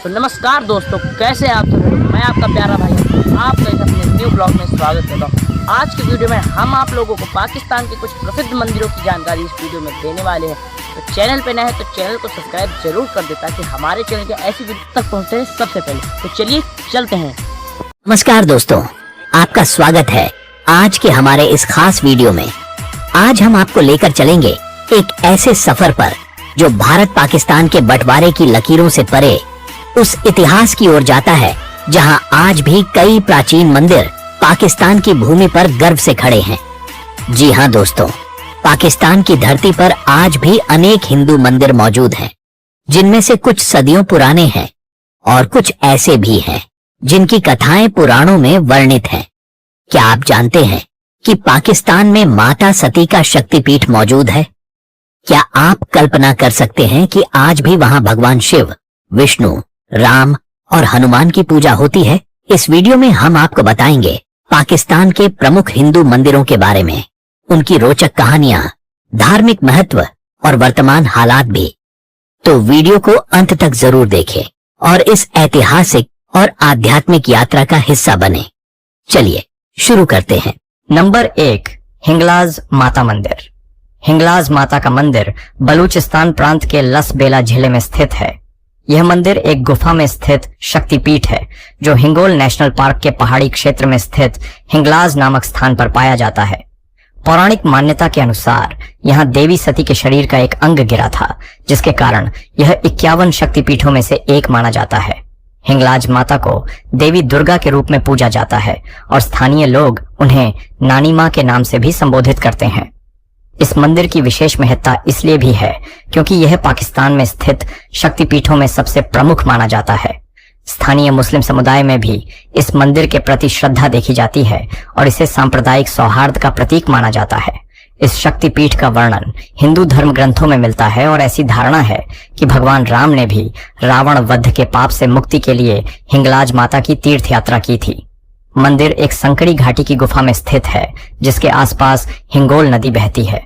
तो नमस्कार दोस्तों, कैसे हैं आप सब लोग। मैं आपका प्यारा भाई आपका एक अपने न्यू ब्लॉग में स्वागत करता हूँ। आज की वीडियो में हम आप लोगों को पाकिस्तान के कुछ प्रसिद्ध मंदिरों की जानकारी इस वीडियो में देने वाले हैं। तो चैनल पे नए हैं तो चैनल को सब्सक्राइब जरूर कर दे ताकि हमारे चैनल के ऐसी वीडियो तक पहुँचे सबसे पहले। तो चलिए चलते हैं। नमस्कार दोस्तों, आपका स्वागत है आज के हमारे इस खास वीडियो में। आज हम आपको लेकर चलेंगे एक ऐसे सफर पर जो भारत पाकिस्तान के बंटवारे की लकीरों से परे उस इतिहास की ओर जाता है जहां आज भी कई प्राचीन मंदिर पाकिस्तान की भूमि पर गर्व से खड़े हैं। जी हां दोस्तों, पाकिस्तान की धरती पर आज भी अनेक हिंदू मंदिर मौजूद हैं, जिनमें से कुछ सदियों पुराने हैं और कुछ ऐसे भी हैं जिनकी कथाएं पुराणों में वर्णित हैं। क्या आप जानते हैं कि पाकिस्तान में माता सती का शक्तिपीठ मौजूद है? क्या आप कल्पना कर सकते हैं कि आज भी वहां भगवान शिव, विष्णु, राम और हनुमान की पूजा होती है? इस वीडियो में हम आपको बताएंगे पाकिस्तान के प्रमुख हिंदू मंदिरों के बारे में, उनकी रोचक कहानियां, धार्मिक महत्व और वर्तमान हालात भी। तो वीडियो को अंत तक जरूर देखें और इस ऐतिहासिक और आध्यात्मिक यात्रा का हिस्सा बने। चलिए शुरू करते हैं। नंबर 1, हिंगलाज माता मंदिर। हिंगलाज माता का मंदिर बलूचिस्तान प्रांत के लसबेला जिले में स्थित है। यह मंदिर एक गुफा में स्थित शक्तिपीठ है जो हिंगोल नेशनल पार्क के पहाड़ी क्षेत्र में स्थित हिंगलाज नामक स्थान पर पाया जाता है। पौराणिक मान्यता के अनुसार यहाँ देवी सती के शरीर का एक अंग गिरा था, जिसके कारण यह 51 शक्तिपीठों में से एक माना जाता है। हिंगलाज माता को देवी दुर्गा के रूप में पूजा जाता है और स्थानीय लोग उन्हें नानी माँ के नाम से भी संबोधित करते हैं। इस मंदिर की विशेष महत्ता इसलिए भी है क्योंकि यह पाकिस्तान में स्थित शक्तिपीठों में सबसे प्रमुख माना जाता है। स्थानीय मुस्लिम समुदाय में भी इस मंदिर के प्रति श्रद्धा देखी जाती है और इसे सांप्रदायिक सौहार्द का प्रतीक माना जाता है। इस शक्तिपीठ का वर्णन हिंदू धर्म ग्रंथों में मिलता है और ऐसी धारणा है कि भगवान राम ने भी रावण वध के पाप से मुक्ति के लिए हिंगलाज माता की तीर्थ यात्रा की थी। मंदिर एक संकरी घाटी की गुफा में स्थित है जिसके आसपास हिंगोल नदी बहती है।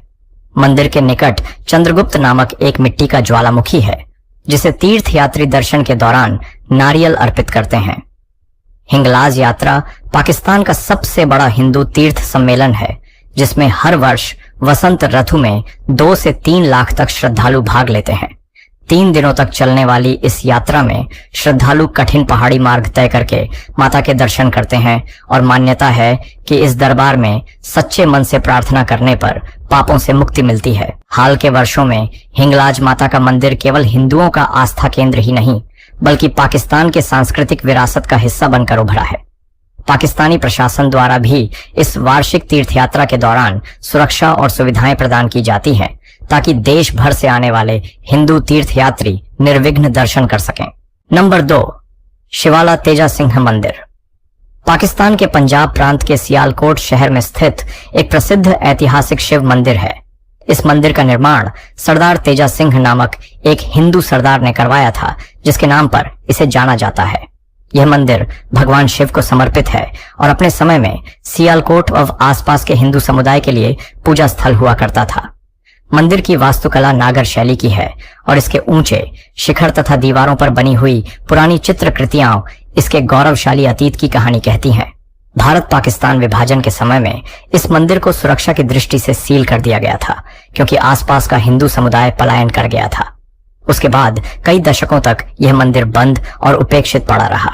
मंदिर के निकट चंद्रगुप्त नामक एक मिट्टी का ज्वालामुखी है जिसे तीर्थ यात्री दर्शन के दौरान नारियल अर्पित करते हैं। हिंगलाज यात्रा पाकिस्तान का सबसे बड़ा हिंदू तीर्थ सम्मेलन है जिसमें हर वर्ष वसंत ऋतु में 2 से 3 लाख तक श्रद्धालु भाग लेते हैं। 3 दिनों तक चलने वाली इस यात्रा में श्रद्धालु कठिन पहाड़ी मार्ग तय करके माता के दर्शन करते हैं और मान्यता है कि इस दरबार में सच्चे मन से प्रार्थना करने पर पापों से मुक्ति मिलती है। हाल के वर्षों में हिंगलाज माता का मंदिर केवल हिंदुओं का आस्था केंद्र ही नहीं बल्कि पाकिस्तान के सांस्कृतिक विरासत का हिस्सा बनकर उभरा है। पाकिस्तानी प्रशासन द्वारा भी इस वार्षिक तीर्थ यात्रा के दौरान सुरक्षा और सुविधाएं प्रदान की जाती हैं ताकि देश भर से आने वाले हिंदू तीर्थ यात्री निर्विघ्न दर्शन कर सकें। नंबर 2, शिवाला तेजा सिंह मंदिर। पाकिस्तान के पंजाब प्रांत के सियालकोट शहर में स्थित एक प्रसिद्ध ऐतिहासिक शिव मंदिर है। इस मंदिर का निर्माण सरदार तेजा सिंह नामक एक हिंदू सरदार ने करवाया था, जिसके नाम पर इसे जाना जाता है। यह मंदिर भगवान शिव को समर्पित है और अपने समय में सियालकोट और आसपास के हिंदू समुदाय के लिए पूजा स्थल हुआ करता था। मंदिर की वास्तुकला नागर शैली की है और इसके ऊंचे शिखर तथा दीवारों पर बनी हुई पुरानी चित्रकृतियां इसके गौरवशाली अतीत की कहानी कहती हैं। भारत पाकिस्तान विभाजन के समय में इस मंदिर को सुरक्षा की दृष्टि से सील कर दिया गया था क्योंकि आसपास का हिंदू समुदाय पलायन कर गया था। उसके बाद कई दशकों तक यह मंदिर बंद और उपेक्षित पड़ा रहा।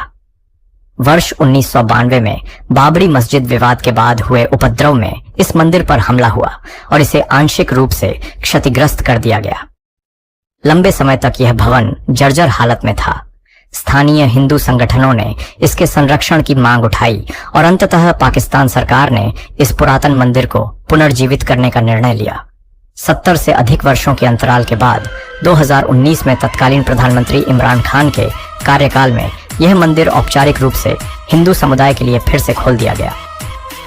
वर्ष 1992 में बाबरी मस्जिद विवाद के बाद हुए उपद्रव में इस मंदिर पर हमला हुआ और इसे आंशिक रूप से क्षतिग्रस्त कर दिया गया। लंबे समय तक यह भवन जर्जर हालत में था। स्थानीय हिंदू संगठनों ने इसके संरक्षण की मांग उठाई और अंततः पाकिस्तान सरकार ने इस पुरातन मंदिर को पुनर्जीवित करने का निर्णय लिया। 70 से अधिक वर्षों के अंतराल के बाद 2019 में तत्कालीन प्रधानमंत्री इमरान खान के कार्यकाल में यह मंदिर औपचारिक रूप से हिंदू समुदाय के लिए फिर से खोल दिया गया।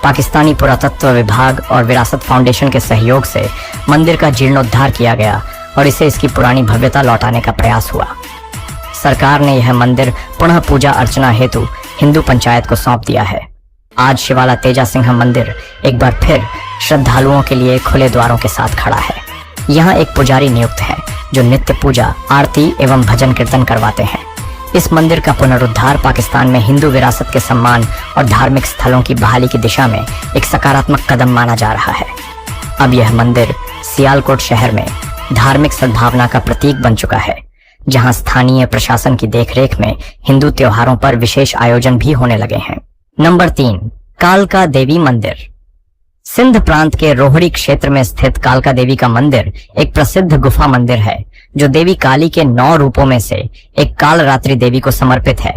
पाकिस्तानी पुरातत्व विभाग और विरासत फाउंडेशन के सहयोग से मंदिर का जीर्णोद्धार किया गया और इसे इसकी पुरानी भव्यता लौटाने का प्रयास हुआ। सरकार ने यह मंदिर पुनः पूजा अर्चना हेतु हिंदू पंचायत को सौंप दिया है। आज शिवाला तेजा सिंह मंदिर एक बार फिर श्रद्धालुओं के लिए खुले द्वारों के साथ खड़ा है। यहाँ एक पुजारी नियुक्त है जो नित्य पूजा, आरती एवं भजन कीर्तन करवाते हैं। इस मंदिर का पुनरुद्धार पाकिस्तान में हिंदू विरासत के सम्मान और धार्मिक स्थलों की बहाली की दिशा में एक सकारात्मक कदम माना जा रहा है। अब यह मंदिर सियालकोट शहर में धार्मिक सद्भावना का प्रतीक बन चुका है, जहां स्थानीय प्रशासन की देखरेख में हिंदू त्योहारों पर विशेष आयोजन भी होने लगे हैं। नंबर 3, कालका देवी मंदिर। सिंध प्रांत के रोहड़ी क्षेत्र में स्थित कालका देवी का मंदिर एक प्रसिद्ध गुफा मंदिर है, जो देवी काली के 9 रूपों में से एक कालरात्रि देवी को समर्पित है।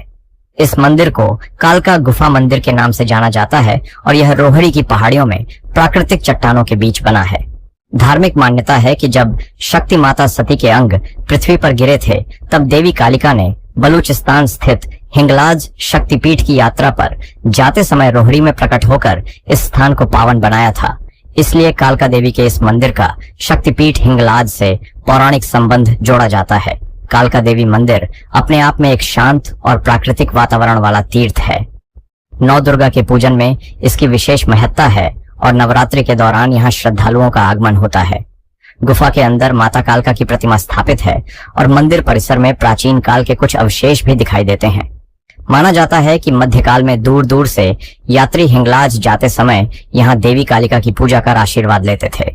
इस मंदिर को कालका गुफा मंदिर के नाम से जाना जाता है और यह रोहड़ी की पहाड़ियों में प्राकृतिक चट्टानों के बीच बना है। धार्मिक मान्यता है कि जब शक्ति माता सती के अंग पृथ्वी पर गिरे थे, तब देवी कालिका ने बलूचिस्तान स्थित हिंगलाज शक्तिपीठ की यात्रा पर जाते समय रोहड़ी में प्रकट होकर इस स्थान को पावन बनाया था। इसलिए कालका देवी के इस मंदिर का शक्तिपीठ हिंगलाज से पौराणिक संबंध जोड़ा जाता है। कालका देवी मंदिर अपने आप में एक शांत और प्राकृतिक वातावरण वाला तीर्थ है। नौ दुर्गा के पूजन में इसकी विशेष महत्ता है और नवरात्रि के दौरान यहाँ श्रद्धालुओं का आगमन होता है। गुफा के अंदर माता कालका की प्रतिमा स्थापित है और मंदिर परिसर में प्राचीन काल के कुछ अवशेष भी दिखाई देते हैं। माना जाता है कि मध्यकाल में दूर दूर से यात्री हिंगलाज जाते समय यहाँ देवी कालिका की पूजा कर आशीर्वाद लेते थे।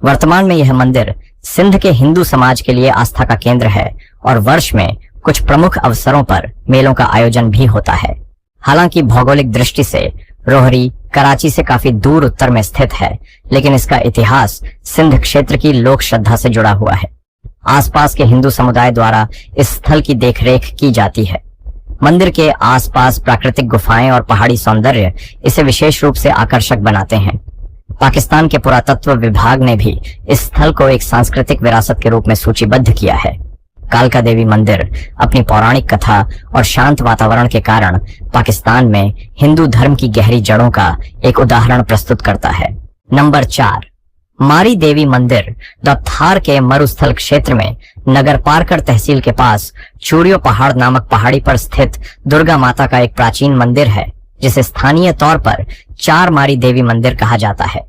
वर्तमान में यह मंदिर सिंध के हिंदू समाज के लिए आस्था का केंद्र है और वर्ष में कुछ प्रमुख अवसरों पर मेलों का आयोजन भी होता है। हालांकि भौगोलिक दृष्टि से रोहरी कराची से काफी दूर उत्तर में स्थित है, लेकिन इसका इतिहास सिंध क्षेत्र की लोक श्रद्धा से जुड़ा हुआ है। आसपास के हिंदू समुदाय द्वारा इस स्थल की देखरेख की जाती है। मंदिर के आसपास प्राकृतिक गुफाएं और पहाड़ी सौंदर्य इसे विशेष रूप से आकर्षक बनाते हैं। पाकिस्तान के पुरातत्व विभाग ने भी इस स्थल को एक सांस्कृतिक विरासत के रूप में सूचीबद्ध किया है। कालका देवी मंदिर अपनी पौराणिक कथा और शांत वातावरण के कारण पाकिस्तान में हिंदू धर्म की गहरी जड़ों का एक उदाहरण प्रस्तुत करता है। नंबर 4, मारी देवी मंदिर थार के मरुस्थल क्षेत्र में नगर पारकर तहसील के पास चूड़ियों पहाड़ नामक पहाड़ी पर स्थित दुर्गा माता का एक प्राचीन मंदिर है, जिसे स्थानीय तौर पर 4 मारी देवी मंदिर कहा जाता है।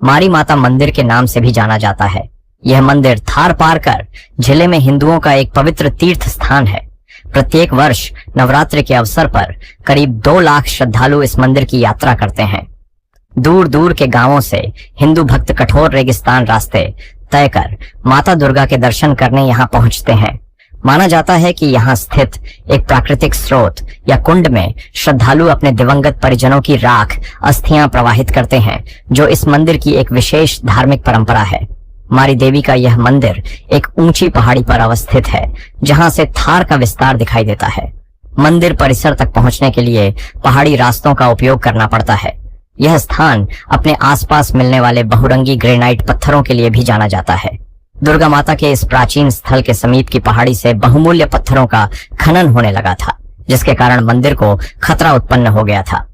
मारी माता मंदिर के नाम से भी जाना जाता है। यह मंदिर थार पारकर जिले में हिंदुओं का एक पवित्र तीर्थ स्थान है। प्रत्येक वर्ष नवरात्रि के अवसर पर करीब 2 लाख श्रद्धालु इस मंदिर की यात्रा करते हैं। दूर दूर के गांवों से हिंदू भक्त कठोर रेगिस्तान रास्ते तय कर माता दुर्गा के दर्शन करने यहाँ पहुंचते हैं। माना जाता है कि यहाँ स्थित एक प्राकृतिक स्रोत या कुंड में श्रद्धालु अपने दिवंगत परिजनों की राख अस्थियां प्रवाहित करते हैं, जो इस मंदिर की एक विशेष धार्मिक परंपरा है। मारी देवी का यह मंदिर एक ऊंची पहाड़ी पर अवस्थित है, जहां से थार का विस्तार दिखाई देता है। मंदिर परिसर तक पहुंचने के लिए पहाड़ी रास्तों का उपयोग करना पड़ता है। यह स्थान अपने आसपास मिलने वाले बहुरंगी ग्रेनाइट पत्थरों के लिए भी जाना जाता है। दुर्गा माता के इस प्राचीन स्थल के समीप की पहाड़ी से बहुमूल्य पत्थरों का खनन होने लगा था, जिसके कारण मंदिर को खतरा उत्पन्न हो गया था।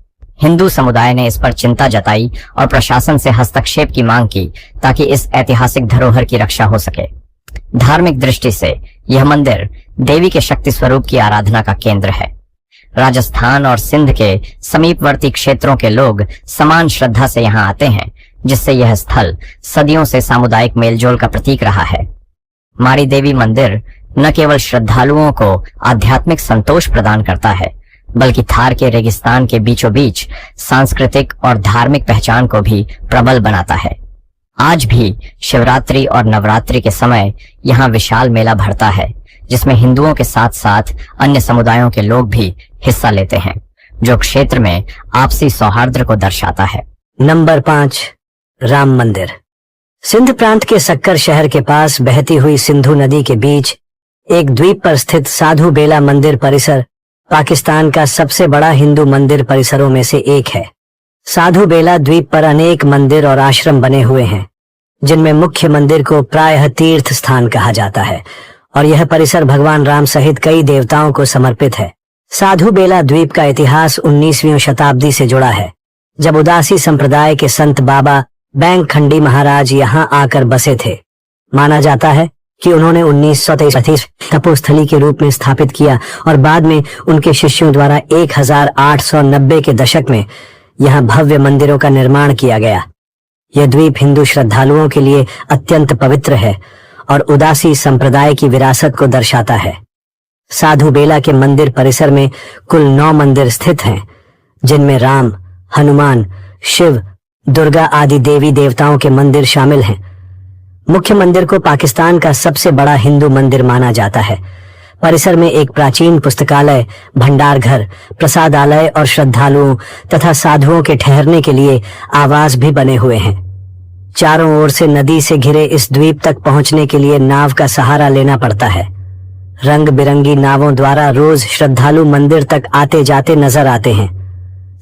हिंदू समुदाय ने इस पर चिंता जताई और प्रशासन से हस्तक्षेप की मांग की, ताकि इस ऐतिहासिक धरोहर की रक्षा हो सके। धार्मिक दृष्टि से यह मंदिर देवी के शक्ति स्वरूप की आराधना का केंद्र है। राजस्थान और सिंध के समीपवर्ती क्षेत्रों के लोग समान श्रद्धा से यहाँ आते हैं, जिससे यह स्थल सदियों से सामुदायिक मेलजोल का प्रतीक रहा है। मारी देवी मंदिर न केवल श्रद्धालुओं को आध्यात्मिक संतोष प्रदान करता है, बल्कि थार के रेगिस्तान के बीचों बीच सांस्कृतिक और धार्मिक पहचान को भी प्रबल बनाता है। आज भी शिवरात्रि और नवरात्रि के समय यहाँ विशाल मेला भरता है, जिसमें हिंदुओं के साथ साथ अन्य समुदायों के लोग भी हिस्सा लेते हैं, जो क्षेत्र में आपसी सौहार्द को दर्शाता है। नंबर 5, राम मंदिर। सिंध प्रांत के सक्कर शहर के पास बहती हुई सिंधु नदी के बीच एक द्वीप पर स्थित साधु बेला मंदिर परिसर पाकिस्तान का सबसे बड़ा हिंदू मंदिर परिसरों में से एक है। साधु बेला द्वीप पर अनेक मंदिर और आश्रम बने हुए हैं, जिनमें मुख्य मंदिर को प्रायः तीर्थ स्थान कहा जाता है और यह परिसर भगवान राम सहित कई देवताओं को समर्पित है। साधु बेला द्वीप का इतिहास 19वीं शताब्दी से जुड़ा है, जब उदासी संप्रदाय के संत बाबा बैंक खंडी महाराज यहाँ आकर बसे थे। माना जाता है कि उन्होंने 1923 तपोस्थली के रूप में स्थापित किया और बाद में उनके शिष्यों द्वारा 1890 के दशक में यहाँ भव्य मंदिरों का निर्माण किया गया। यह द्वीप हिंदू श्रद्धालुओं के लिए अत्यंत पवित्र है और उदासी संप्रदाय की विरासत को दर्शाता है। साधु बेला के मंदिर परिसर में कुल 9 मंदिर स्थित हैं, जिनमें राम, हनुमान, शिव, दुर्गा आदि देवी देवताओं के मंदिर शामिल हैं। मुख्य मंदिर को पाकिस्तान का सबसे बड़ा हिंदू मंदिर माना जाता है। परिसर में एक प्राचीन पुस्तकालय, भंडार घर, प्रसादालय और श्रद्धालुओं तथा साधुओं के ठहरने के लिए आवास भी बने हुए हैं। चारों ओर से नदी से घिरे इस द्वीप तक पहुंचने के लिए नाव का सहारा लेना पड़ता है। रंग बिरंगी नावों द्वारा रोज श्रद्धालु मंदिर तक आते जाते नजर आते हैं।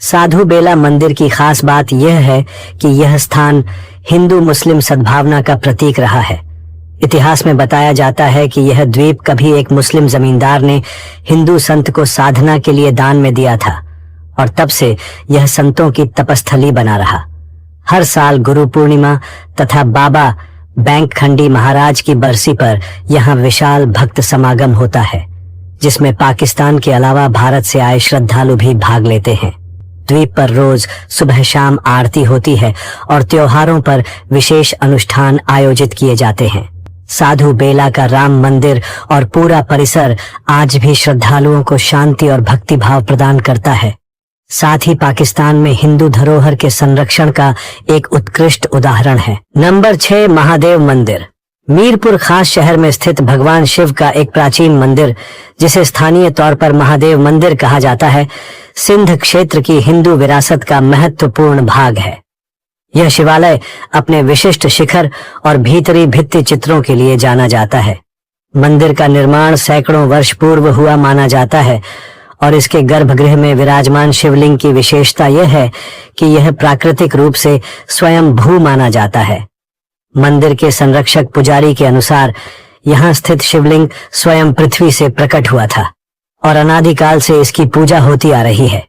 साधु बेला मंदिर की खास बात यह है कि यह स्थान हिंदू मुस्लिम सद्भावना का प्रतीक रहा है। इतिहास में बताया जाता है कि यह द्वीप कभी एक मुस्लिम जमींदार ने हिंदू संत को साधना के लिए दान में दिया था और तब से यह संतों की तपस्थली बना रहा। हर साल गुरु पूर्णिमा तथा बाबा बैंक खंडी महाराज की बरसी पर यहाँ विशाल भक्त समागम होता है, जिसमें पाकिस्तान के अलावा भारत से आए श्रद्धालु भी भाग लेते हैं। द्वीप पर रोज सुबह शाम आरती होती है और त्योहारों पर विशेष अनुष्ठान आयोजित किए जाते हैं। साधु बेला का राम मंदिर और पूरा परिसर आज भी श्रद्धालुओं को शांति और भक्ति भाव प्रदान करता है। साथ ही पाकिस्तान में हिंदू धरोहर के संरक्षण का एक उत्कृष्ट उदाहरण है। नंबर 6, महादेव मंदिर। मीरपुर खास शहर में स्थित भगवान शिव का एक प्राचीन मंदिर, जिसे स्थानीय तौर पर महादेव मंदिर कहा जाता है, सिंध क्षेत्र की हिंदू विरासत का महत्वपूर्ण भाग है। यह शिवालय अपने विशिष्ट शिखर और भीतरी भित्ति चित्रों के लिए जाना जाता है। मंदिर का निर्माण सैकड़ों वर्ष पूर्व हुआ माना जाता है और इसके गर्भगृह में विराजमान शिवलिंग की विशेषता यह है कि यह प्राकृतिक रूप से स्वयं भू माना जाता है। मंदिर के संरक्षक पुजारी के अनुसार यहाँ स्थित शिवलिंग स्वयं पृथ्वी से प्रकट हुआ था और अनादिकाल से इसकी पूजा होती आ रही है।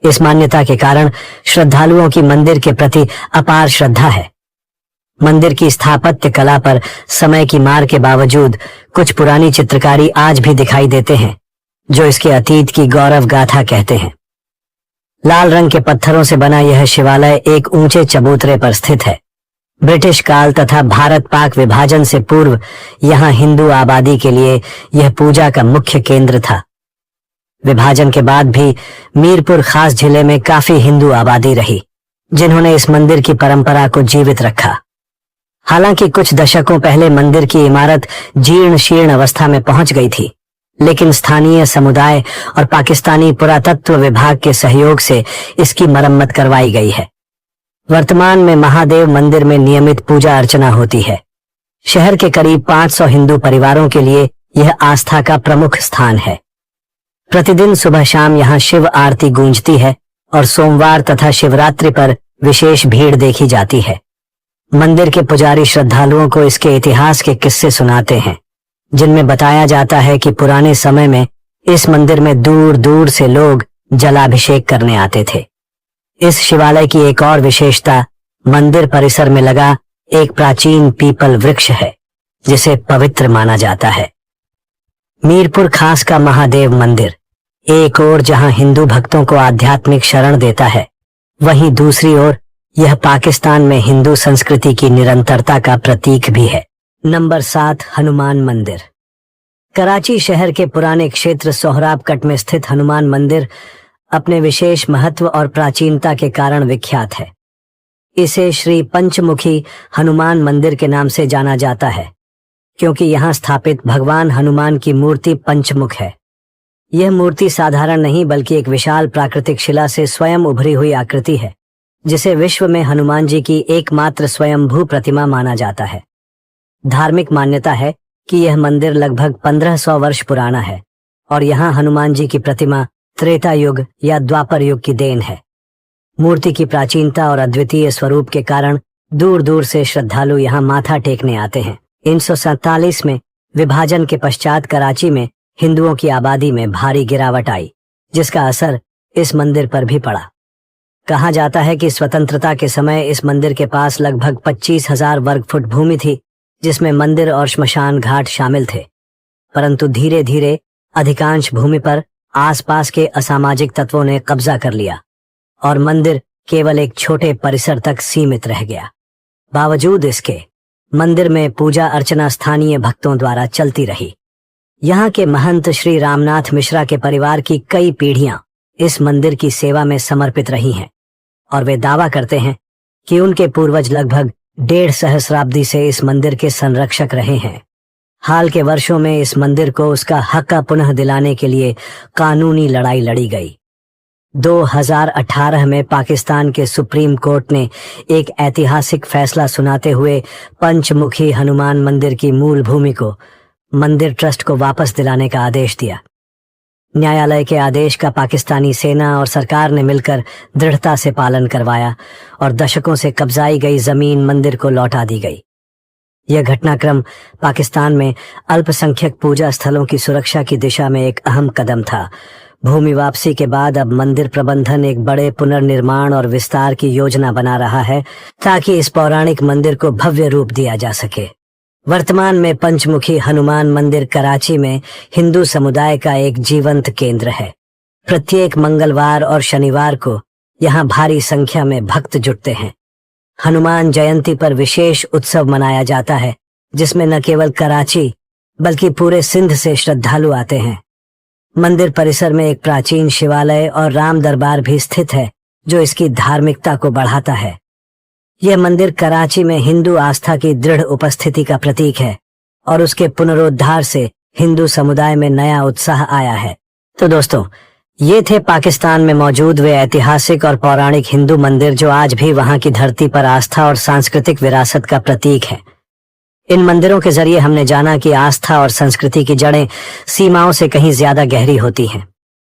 इस मान्यता के कारण श्रद्धालुओं की मंदिर के प्रति अपार श्रद्धा है। मंदिर की स्थापत्य कला पर समय की मार के बावजूद कुछ पुरानी चित्रकारी आज भी दिखाई देते हैं, जो इसके अतीत की गौरव गाथा कहते हैं। लाल रंग के पत्थरों से बना यह शिवालय एक ऊंचे चबूतरे पर स्थित है। ब्रिटिश काल तथा भारत पाक विभाजन से पूर्व यहाँ हिंदू आबादी के लिए यह पूजा का मुख्य केंद्र था। विभाजन के बाद भी मीरपुर खास जिले में काफी हिंदू आबादी रही, जिन्होंने इस मंदिर की परंपरा को जीवित रखा। हालांकि कुछ दशकों पहले मंदिर की इमारत जीर्ण शीर्ण अवस्था में पहुंच गई थी, लेकिन स्थानीय समुदाय और पाकिस्तानी पुरातत्व विभाग के सहयोग से इसकी मरम्मत करवाई गई है। वर्तमान में महादेव मंदिर में नियमित पूजा अर्चना होती है। शहर के करीब 500 हिंदू परिवारों के लिए यह आस्था का प्रमुख स्थान है। प्रतिदिन सुबह शाम यहाँ शिव आरती गूंजती है और सोमवार तथा शिवरात्रि पर विशेष भीड़ देखी जाती है। मंदिर के पुजारी श्रद्धालुओं को इसके इतिहास के किस्से सुनाते हैं, जिनमें बताया जाता है कि पुराने समय में इस मंदिर में दूर दूर से लोग जलाभिषेक करने आते थे। इस शिवालय की एक और विशेषता मंदिर परिसर में लगा एक प्राचीन पीपल वृक्ष है, जिसे पवित्र माना जाता है। मीरपुर खास का महादेव मंदिर एक ओर जहां हिंदू भक्तों को आध्यात्मिक शरण देता है, वहीं दूसरी ओर यह पाकिस्तान में हिंदू संस्कृति की निरंतरता का प्रतीक भी है। नंबर 7, हनुमान मंदिर। कराची शहर के पुराने क्षेत्र सोहराब कट में स्थित हनुमान मंदिर अपने विशेष महत्व और प्राचीनता के कारण विख्यात है। इसे श्री पंचमुखी हनुमान मंदिर के नाम से जाना जाता है, क्योंकि यहाँ स्थापित भगवान हनुमान की मूर्ति पंचमुख है। यह मूर्ति साधारण नहीं बल्कि एक विशाल प्राकृतिक शिला से स्वयं उभरी हुई आकृति है, जिसे विश्व में हनुमान जी की एकमात्र स्वयंभू प्रतिमा माना जाता है। धार्मिक मान्यता है कि यह मंदिर लगभग 1500 वर्ष पुराना है और यहाँ हनुमान जी की प्रतिमा त्रेता युग या द्वापर युग की देन है। मूर्ति की प्राचीनता और अद्वितीय स्वरूप के कारण दूर दूर से श्रद्धालु यहाँ माथा टेकने आते हैं। 1947 में विभाजन के पश्चात कराची में हिंदुओं की आबादी में भारी गिरावट आई, जिसका असर इस मंदिर पर भी पड़ा। कहा जाता है कि स्वतंत्रता के समय इस मंदिर के पास लगभग 25,000 वर्ग फुट भूमि थी, जिसमें मंदिर और श्मशान घाट शामिल थे। परंतु धीरे धीरे अधिकांश भूमि पर आसपास के असामाजिक तत्वों ने कब्जा कर लिया और मंदिर केवल एक छोटे परिसर तक सीमित रह गया। बावजूद इसके मंदिर में पूजा अर्चना स्थानीय भक्तों द्वारा चलती रही। यहाँ के महंत श्री रामनाथ मिश्रा के परिवार की कई पीढ़ियां इस मंदिर की सेवा में समर्पित रही हैं और वे दावा करते हैं कि उनके पूर्वज लगभग 1.5 सहस्राब्दी से इस मंदिर के संरक्षक रहे हैं। हाल के वर्षों में इस मंदिर को उसका हक पुनः दिलाने के लिए कानूनी लड़ाई लड़ी गई। 2018 में पाकिस्तान के सुप्रीम कोर्ट ने एक ऐतिहासिक फैसला सुनाते हुए पंचमुखी हनुमान मंदिर की मूल भूमि को मंदिर ट्रस्ट को वापस दिलाने का आदेश दिया। न्यायालय के आदेश का पाकिस्तानी सेना और सरकार ने मिलकर दृढ़ता से पालन करवाया और दशकों से कब्जाई गई जमीन मंदिर को लौटा दी गई। यह घटनाक्रम पाकिस्तान में अल्पसंख्यक पूजा स्थलों की सुरक्षा की दिशा में एक अहम कदम था। भूमि वापसी के बाद अब मंदिर प्रबंधन एक बड़े पुनर्निर्माण और विस्तार की योजना बना रहा है ताकि इस पौराणिक मंदिर को भव्य रूप दिया जा सके। वर्तमान में पंचमुखी हनुमान मंदिर कराची में हिंदू समुदाय का एक जीवंत केंद्र है। प्रत्येक मंगलवार और शनिवार को यहाँ भारी संख्या में भक्त जुटते हैं। हनुमान जयंती पर विशेष उत्सव मनाया जाता है जिसमें न केवल कराची बल्कि पूरे सिंध से श्रद्धालु आते हैं। मंदिर परिसर में एक प्राचीन शिवालय और राम दरबार भी स्थित है जो इसकी धार्मिकता को बढ़ाता है। यह मंदिर कराची में हिंदू आस्था की दृढ़ उपस्थिति का प्रतीक है और उसके पुनरुद्धार से हिंदू समुदाय में नया उत्साह आया है। तो दोस्तों, ये थे पाकिस्तान में मौजूद वे ऐतिहासिक और पौराणिक हिंदू मंदिर जो आज भी वहां की धरती पर आस्था और सांस्कृतिक विरासत का प्रतीक है। इन मंदिरों के जरिए हमने जाना कि आस्था और संस्कृति की जड़ें सीमाओं से कहीं ज्यादा गहरी होती हैं।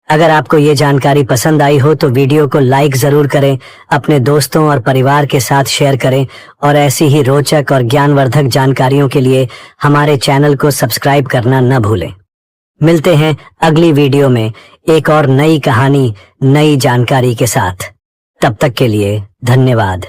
अगर आपको ये जानकारी पसंद आई हो तो वीडियो को लाइक जरूर करें, अपने दोस्तों और परिवार के साथ शेयर करें और ऐसी ही रोचक और ज्ञानवर्धक जानकारियों के लिए हमारे चैनल को सब्सक्राइब करना न भूलें। मिलते हैं अगली वीडियो में एक और नई कहानी, नई जानकारी के साथ। तब तक के लिए धन्यवाद।